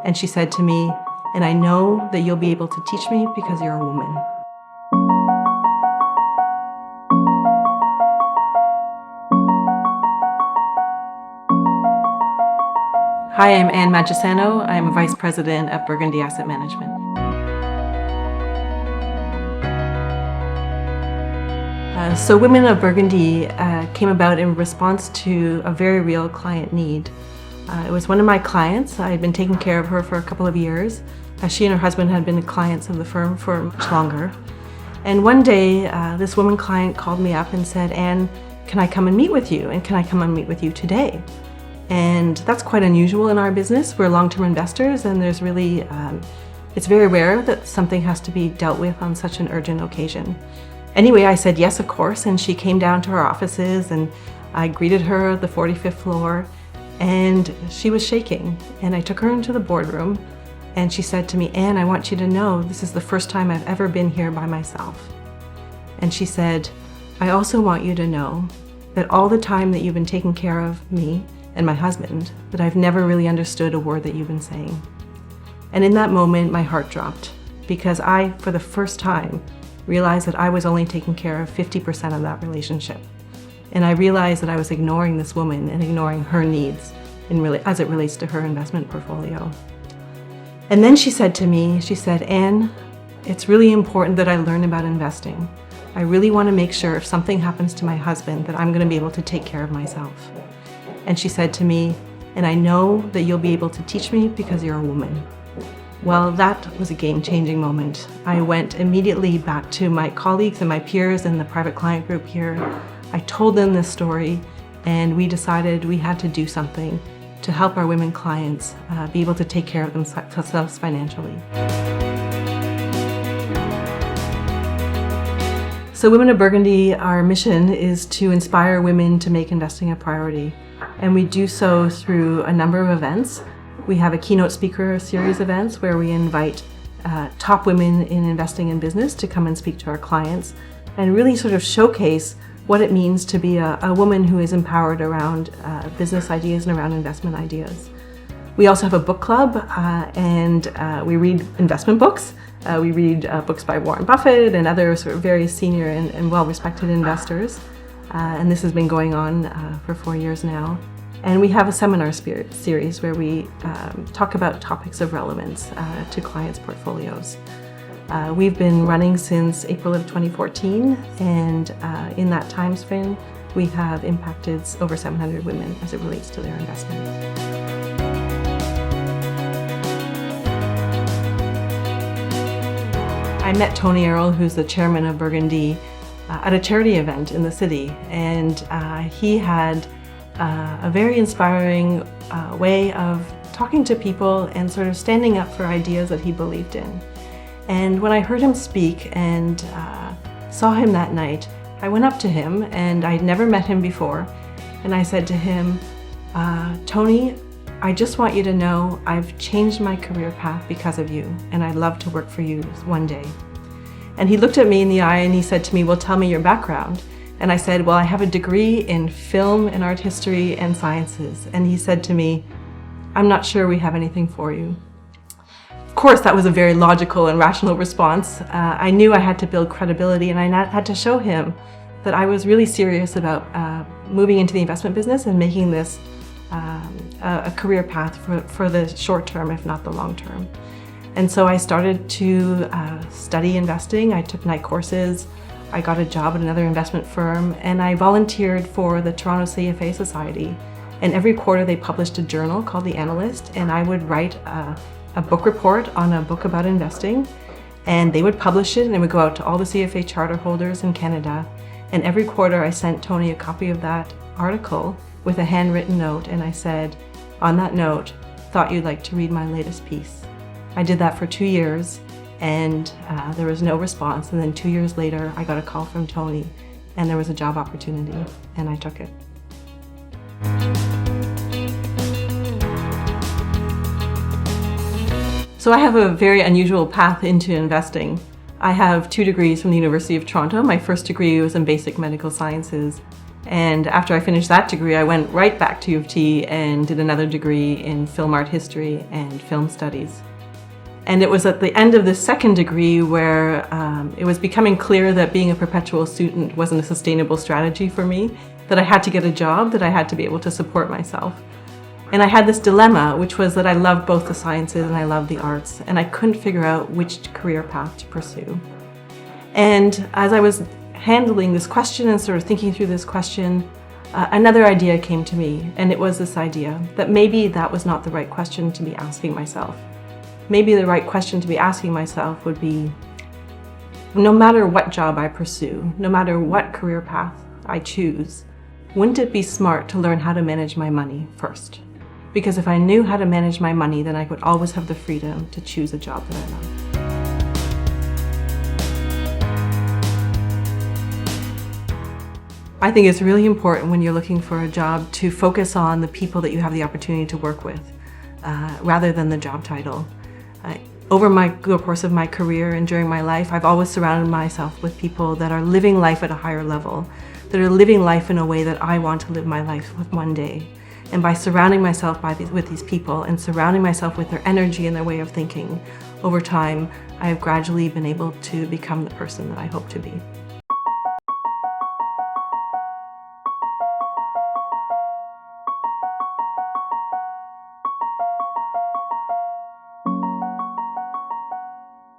And she said to me, "And I know that you'll be able to teach me because you're a woman." Hi, I'm Anne Maggisano. I'm a Vice President at Burgundy Asset Management. So Women of Burgundy came about in response to a very real client need. It was one of my clients. I had been taking care of her for a couple of years. She and her husband had been clients of the firm for much longer. And one day, this woman client called me up and said, "Anne, can I come and meet with you? And can I come and meet with you today?" And that's quite unusual in our business. We're long-term investors, and there's really, it's very rare that something has to be dealt with on such an urgent occasion. Anyway, I said yes, of course, and she came down to our offices, and I greeted her at the 45th floor, and she was shaking. And I took her into the boardroom, and she said to me, "Anne, I want you to know this is the first time I've ever been here by myself." And she said, "I also want you to know that all the time that you've been taking care of me and my husband, that I've never really understood a word that you've been saying." And in that moment, my heart dropped, because I, for the first time, realized that I was only taking care of 50% of that relationship. And I realized that I was ignoring this woman and ignoring her needs as it relates to her investment portfolio. And then she said to me, she said, "Anne, it's really important that I learn about investing. I really want to make sure if something happens to my husband that I'm going to be able to take care of myself." And she said to me, "And I know that you'll be able to teach me because you're a woman." Well, that was a game-changing moment. I went immediately back to my colleagues and my peers in the private client group here. I told them this story, and we decided we had to do something to help our women clients be able to take care of themselves financially. So Women of Burgundy, our mission is to inspire women to make investing a priority. And we do so through a number of events. We have a keynote speaker series of events where we invite top women in investing in business to come and speak to our clients and really sort of showcase what it means to be a woman who is empowered around business ideas and around investment ideas. We also have a book club, and we read investment books. We read books by Warren Buffett and other sort of very senior and well-respected investors. And this has been going on for 4 years now. And we have a seminar series where we talk about topics of relevance to clients' portfolios. We've been running since April of 2014, and in that time span, we have impacted over 700 women as it relates to their investments. I met Tony Earl, who's the chairman of Burgundy, at a charity event in the city, and he had a very inspiring way of talking to people and sort of standing up for ideas that he believed in. And when I heard him speak and saw him that night, I went up to him, and I'd never met him before, and I said to him, "Tony, I just want you to know I've changed my career path because of you, and I'd love to work for you one day." And he looked at me in the eye and he said to me, "Well, tell me your background." And I said, "Well, I have a degree in film and art history and sciences." And he said to me, "I'm not sure we have anything for you." Of course, that was a very logical and rational response. I knew I had to build credibility, and I had to show him that I was really serious about moving into the investment business and making this a career path for the short term, if not the long term. And so I started to study investing. I took night courses. I got a job at another investment firm, and I volunteered for the Toronto CFA Society. And every quarter they published a journal called The Analyst, and I would write a book report on a book about investing, and they would publish it, and it would go out to all the CFA charter holders in Canada. And every quarter I sent Tony a copy of that article with a handwritten note, and I said, "On that note, thought you'd like to read my latest piece." I did that for 2 years, and there was no response. And then 2 years later, I got a call from Tony, and there was a job opportunity, and I took it. So I have a very unusual path into investing. I have 2 degrees from the University of Toronto. My first degree was in basic medical sciences, And after I finished that degree, I went right back to U of T and did another degree in film art history and film studies. And it was at the end of the second degree where it was becoming clear that being a perpetual student wasn't a sustainable strategy for me, that I had to get a job, that I had to be able to support myself. And I had this dilemma, which was that I loved both the sciences and I loved the arts, and I couldn't figure out which career path to pursue. And as I was handling this question and sort of thinking through this question, another idea came to me, and it was this idea that maybe that was not the right question to be asking myself. Maybe the right question to be asking myself would be, no matter what job I pursue, no matter what career path I choose, wouldn't it be smart to learn how to manage my money first? Because if I knew how to manage my money, then I would always have the freedom to choose a job that I love. I think it's really important when you're looking for a job to focus on the people that you have the opportunity to work with, rather than the job title. Over the course of my career and during my life, I've always surrounded myself with people that are living life at a higher level, that are living life in a way that I want to live my life with one day. And by surrounding myself with these people and surrounding myself with their energy and their way of thinking, over time, I have gradually been able to become the person that I hope to be.